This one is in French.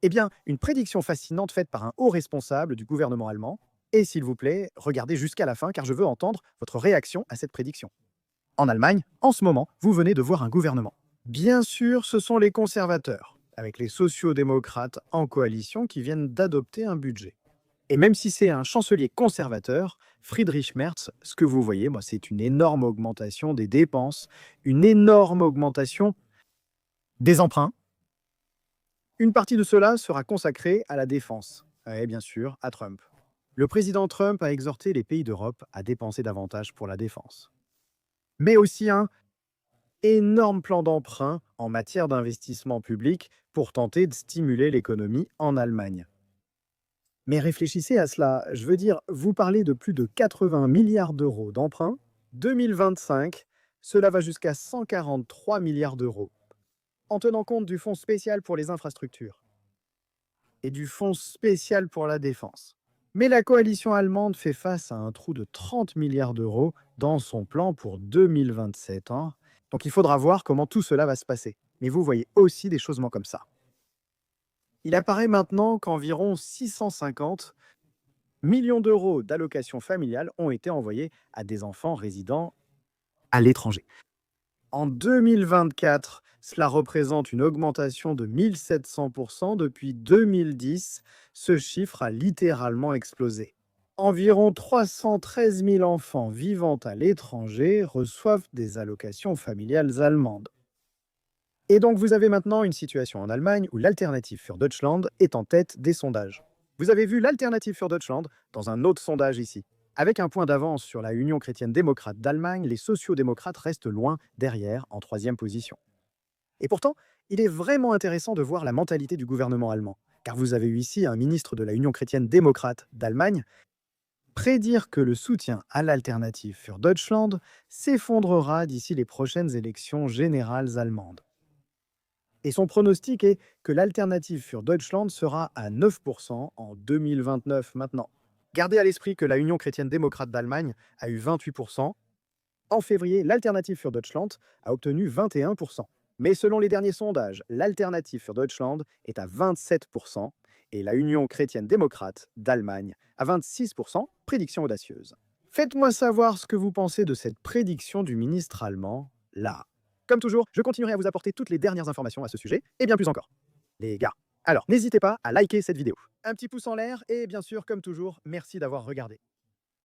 Eh bien, une prédiction fascinante faite par un haut responsable du gouvernement allemand. Et s'il vous plaît, regardez jusqu'à la fin car je veux entendre votre réaction à cette prédiction. En Allemagne, en ce moment, vous venez de voir un gouvernement. Bien sûr, ce sont les conservateurs, avec les sociaux-démocrates en coalition qui viennent d'adopter un budget. Et même si c'est un chancelier conservateur, Friedrich Merz, ce que vous voyez, moi, c'est une énorme augmentation des dépenses, une énorme augmentation des emprunts. Une partie de cela sera consacrée à la défense, et bien sûr à Trump. Le président Trump a exhorté les pays d'Europe à dépenser davantage pour la défense. Mais aussi un énorme plan d'emprunt en matière d'investissement public pour tenter de stimuler l'économie en Allemagne. Mais réfléchissez à cela, je veux dire, vous parlez de plus de 80 milliards d'euros d'emprunt. 2025, cela va jusqu'à 143 milliards d'euros, en tenant compte du fonds spécial pour les infrastructures et du fonds spécial pour la défense. Mais la coalition allemande fait face à un trou de 30 milliards d'euros dans son plan pour 2027. Donc il faudra voir comment tout cela va se passer. Mais vous voyez aussi des choses comme ça. Il apparaît maintenant qu'environ 650 millions d'euros d'allocations familiales ont été envoyés à des enfants résidant à l'étranger. En 2024, cela représente une augmentation de 1700% depuis 2010. Ce chiffre a littéralement explosé. Environ 313 000 enfants vivant à l'étranger reçoivent des allocations familiales allemandes. Et donc vous avez maintenant une situation en Allemagne où l'Alternative für Deutschland est en tête des sondages. Vous avez vu l'Alternative für Deutschland dans un autre sondage ici. Avec un point d'avance sur la Union chrétienne démocrate d'Allemagne, les sociaux-démocrates restent loin derrière en troisième position. Et pourtant, il est vraiment intéressant de voir la mentalité du gouvernement allemand, car vous avez eu ici un ministre de la Union chrétienne démocrate d'Allemagne prédire que le soutien à l'Alternative für Deutschland s'effondrera d'ici les prochaines élections générales allemandes. Et son pronostic est que l'Alternative für Deutschland sera à 9% en 2029 maintenant. Gardez à l'esprit que la Union chrétienne démocrate d'Allemagne a eu 28%. En février, l'Alternative für Deutschland a obtenu 21%. Mais selon les derniers sondages, l'Alternative für Deutschland est à 27% et la Union chrétienne démocrate d'Allemagne à 26%, prédiction audacieuse. Faites-moi savoir ce que vous pensez de cette prédiction du ministre allemand, là. Comme toujours, je continuerai à vous apporter toutes les dernières informations à ce sujet, et bien plus encore. Les gars, alors n'hésitez pas à liker cette vidéo. Un petit pouce en l'air, et bien sûr, comme toujours, merci d'avoir regardé.